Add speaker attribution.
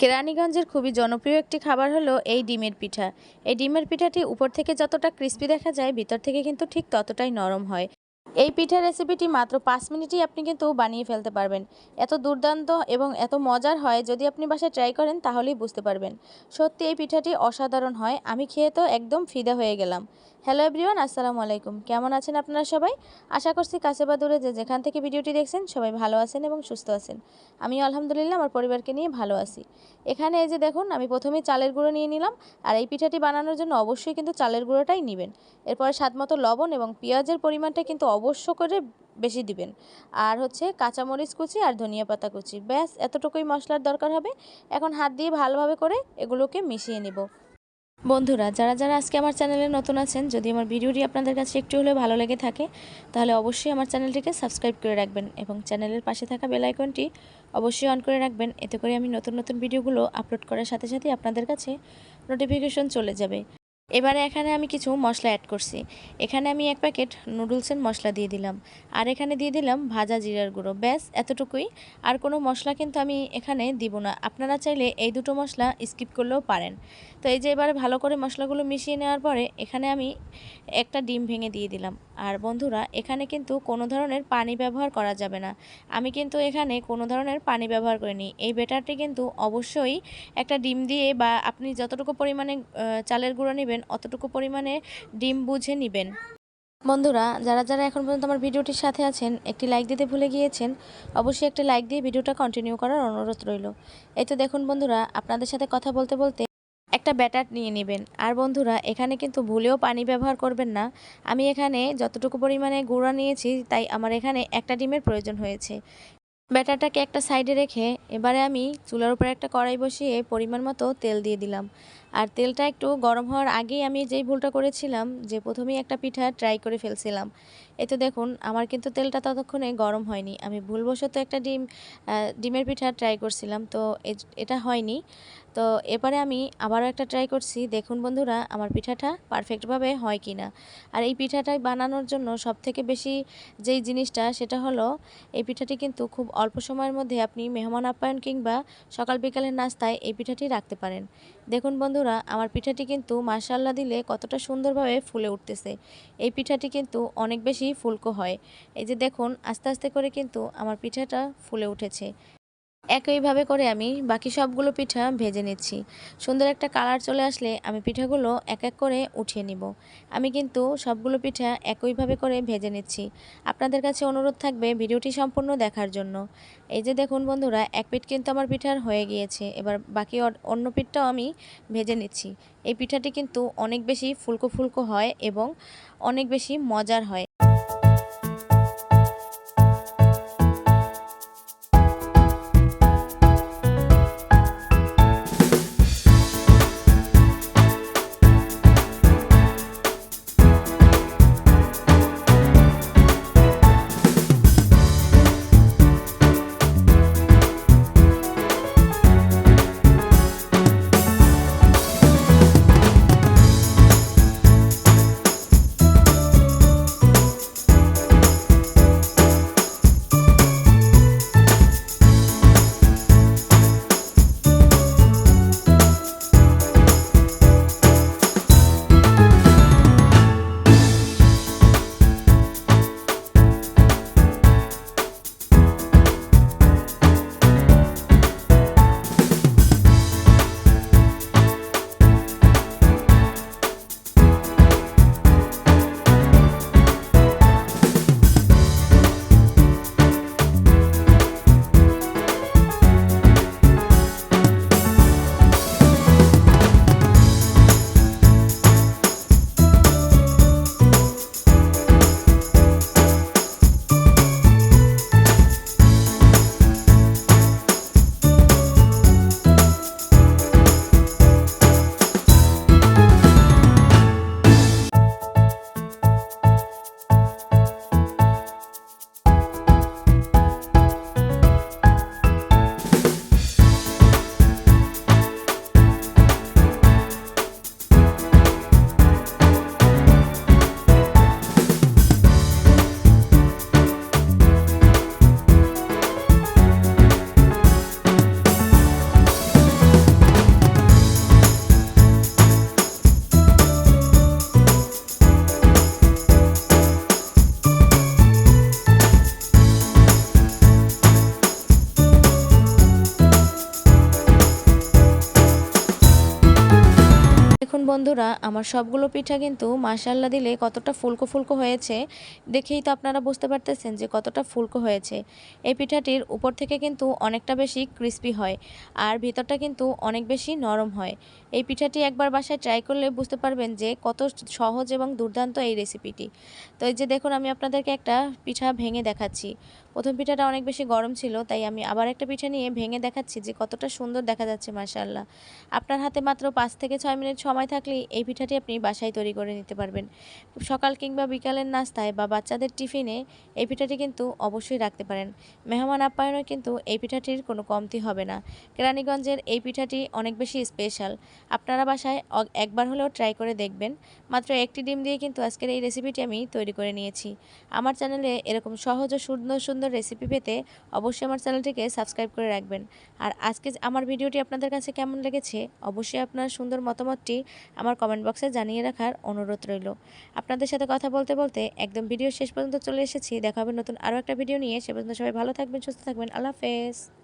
Speaker 1: কেরানীগঞ্জের খুবই জনপ্রিয় একটি খাবার হলো এই ডিমের পিঠা। এই ডিমের পিঠাটি উপর থেকে যতটা ক্রিস্পি দেখা যায়, ভিতর থেকে কিন্তু ঠিক ততটাই নরম হয়। এই পিঠার রেসিপিটি মাত্র 5 মিনিটেই আপনি কিন্তু বানিয়ে ফেলতে পারবেন। এত দুর্দান্ত এবং এত মজার হয়, যদি আপনি বাসায় ট্রাই করেন তাহলেই বুঝতে পারবেন। সত্যি এই পিঠাটি অসাধারণ হয়, আমি খেয়ে তো একদম ফিদা হয়ে গেলাম। হ্যালো এভরিওয়ান, আসসালামু আলাইকুম। কেমন আছেন আপনারা সবাই? আশা করছি কাছে বা দূরে যে যেখান থেকে ভিডিওটি দেখছেন সবাই ভালো আছেন এবং সুস্থ আছেন। আমি আলহামদুলিল্লাহ আমার পরিবারকে নিয়ে ভালো আছি। এখানে এই যে দেখুন, আমি প্রথমেই চালের গুঁড়ো নিয়ে নিলাম। আর এই পিঠাটি বানানোর জন্য অবশ্যই কিন্তু চালের গুঁড়োটাই নেবেন। এরপরে স্বাদমতো লবণ এবং পেঁয়াজের পরিমাণটা কিন্তু অবশ্য করে বেশি দিবেন। আর হচ্ছে কাঁচামরিচ কুচি আর ধনিয়া পাতা কুচি, ব্যাস এতটুকুই মশলার দরকার হবে। এখন হাত দিয়ে ভালোভাবে করে এগুলোকে মিশিয়ে নেব। বন্ধুরা, যারা যারা আজকে আমার চ্যানেলে নতুন আছেন, যদি আমার ভিডিওটি আপনাদের কাছে একটু হলেও ভালো লেগে থাকে তাহলে অবশ্যই আমার চ্যানেলটিকে সাবস্ক্রাইব করে রাখবেন এবং চ্যানেলের পাশে থাকা বেল আইকনটি অবশ্যই অন করে রাখবেন। এতে করে আমি নতুন নতুন ভিডিওগুলো আপলোড করার সাথে সাথে আপনাদের কাছে নোটিফিকেশন চলে যাবে। এবারে এখানে আমি কিছু মশলা অ্যাড করছি। এখানে আমি 1 প্যাকেট নুডলসের মশলা দিয়ে দিলাম। আর এখানে দিয়ে দিলাম ভাজা জিরার গুঁড়ো, ব্যাস এতটুকুই। আর কোনো মশলা কিন্তু আমি এখানে দিব না। আপনারা চাইলে এই দুটো মশলা স্কিপ করলেও পারেন। তো এই যে এবারে ভালো করে মশলাগুলো মিশিয়ে নেওয়ার পরে এখানে আমি একটা ডিম ভেঙে দিয়ে দিলাম। আর বন্ধুরা, এখানে কিন্তু কোনো ধরনের পানি ব্যবহার করা যাবে না। আমি কিন্তু এখানে কোনো ধরনের পানি ব্যবহার করিনি। এই ব্যাটারটি কিন্তু অবশ্যই একটা ডিম দিয়ে বা আপনি যতটুকু পরিমাণে চালের গুঁড়ো নেবেন অতটুকু পরিমাণে ডিম বুঝে নেবেন। বন্ধুরা, যারা যারা এখন পর্যন্ত আমার ভিডিওটির সাথে আছেন, একটি লাইক দিতে ভুলে গিয়েছেন, অবশ্যই একটি লাইক দিয়ে ভিডিওটা কন্টিনিউ করার অনুরোধ রইল। এই তো দেখুন বন্ধুরা, আপনাদের সাথে কথা বলতে বলতে একটা ব্যাটার নিয়ে নেবেন। আর বন্ধুরা, এখানে কিন্তু ভুলেও পানি ব্যবহার করবেন না। আমি এখানে যতটুকু পরিমাণে গুঁড়া নিয়েছি তাই আমার এখানে একটা ডিমের প্রয়োজন হয়েছে। ব্যাটারটাকে একটা সাইডে রেখে এবারে আমি চুলার উপরে একটা কড়াই বসিয়ে পরিমাণ মতো তেল দিয়ে দিলাম। আর তেলটা একটু গরম হওয়ার আগেই আমি যেই ভুলটা করেছিলাম, যে প্রথমেই একটা পিঠা ট্রাই করে ফেলছিলাম। এই তো দেখুন, আমার কিন্তু তেলটা ততক্ষণে গরম হয়নি। আমি ভুলবশত একটা ডিমের পিঠা ট্রাই করছিলাম, তো এটা হয়নি। তো এবারে আমি আবারও একটা ট্রাই করছি। দেখুন বন্ধুরা, আমার পিঠাটা পারফেক্টভাবে হয় কি না। আর এই পিঠাটা বানানোর জন্য সবথেকে বেশি যেই জিনিসটা, সেটা হলো এই পিঠাটি কিন্তু খুব অল্প সময়ের মধ্যে আপনি মেহমান আপ্যায়ন কিংবা সকাল বিকালের নাস্তায় এই পিঠাটি রাখতে পারেন। দেখুন বন্ধুরা, আমার পিঠাটি কিন্তু মাশাআল্লাহ দিলে কতটা সুন্দরভাবে ফুলে উঠতেছে। এই পিঠাটি কিন্তু অনেক বেশি ফুলকো হয়। এই যে দেখুন, আস্তে আস্তে করে কিন্তু আমার পিঠাটা ফুলে উঠেছে। একইভাবে করে আমি বাকি সবগুলো পিঠা ভেজে নিচ্ছি। সুন্দর একটা কালার চলে আসলে আমি পিঠাগুলো এক এক করে উঠিয়ে নিব। আমি কিন্তু সবগুলো পিঠা একইভাবে করে ভেজে নিচ্ছি। আপনাদের কাছে অনুরোধ থাকবে ভিডিওটি সম্পূর্ণ দেখার জন্য। এই যে দেখুন বন্ধুরা, এক পিঠ কিন্তু আমার পিঠার হয়ে গিয়েছে। এবার বাকি অন্য পিঠটাও আমি ভেজে নিচ্ছি। এই পিঠাটি কিন্তু অনেক বেশি ফুলকো ফুলকো হয় এবং অনেক বেশি মজার হয়। দেখুন বন্ধুরা, আমার সবগুলো পিঠা কিন্তু মাশাআল্লাহ দিলে কতটা ফুলকো ফুলকো হয়েছে। দেখেই তো আপনারা বুঝতে পারতেছেন যে কতটা ফুলকো হয়েছে। এই পিঠাটির উপর থেকে কিন্তু অনেকটা বেশি ক্রিস্পি হয় আর ভিতরটা কিন্তু অনেক বেশি নরম হয়। এই পিঠাটি একবার বাসায় ট্রাই করলে বুঝতে পারবেন যে কত সহজ এবং দুর্দান্ত এই রেসিপিটি। তো এই যে দেখুন, আমি আপনাদেরকে একটা পিঠা ভেঙে দেখাচ্ছি। প্রথম পিঠাটা অনেক বেশি গরম ছিল, তাই আমি আবার একটা পিঠা নিয়ে ভেঙে দেখাচ্ছি যে কতটা সুন্দর দেখা যাচ্ছে মাশাআল্লাহ। আপনার হাতে মাত্র 5 থেকে 6 মিনিট সময় থাকলেই এই পিঠাটি আপনি বাসায় তৈরি করে নিতে পারবেন। সকাল কিংবা বিকালের নাস্তায় বা বাচ্চাদের টিফিনে এই পিঠাটি কিন্তু অবশ্যই রাখতে পারেন। মেহমান আপ্যায়নে কিন্তু এই পিঠাটির কোনো কমতি হবে না। কেরানীগঞ্জের এই পিঠাটি অনেক বেশি স্পেশাল। আপনারা বাসায় একবার হলেও ট্রাই করে দেখবেন। মাত্র একটি ডিম দিয়ে কিন্তু আজকের এই রেসিপিটি আমি তৈরি করে নিয়েছি। আমার চ্যানেলে এরকম সহজ ও সুন্দর সুন্দর রেসিপি পেতে অবশ্যই আমার চ্যানেলটিকে সাবস্ক্রাইব করে রাখবেন। আর আজকে আমার ভিডিওটি আপনাদের কাছে কেমন লেগেছে অবশ্যই আপনার সুন্দর মতামতটি আমার কমেন্ট বক্সে জানিয়ে রাখার অনুরোধ রইল। আপনাদের সাথে কথা বলতে বলতে একদম ভিডিও শেষ পর্যন্ত চলে এসেছি। দেখা হবে নতুন আরও একটা ভিডিও নিয়ে। সে পর্যন্ত সবাই ভালো থাকবেন, সুস্থ থাকবেন। আল্লাহ হাফেজ।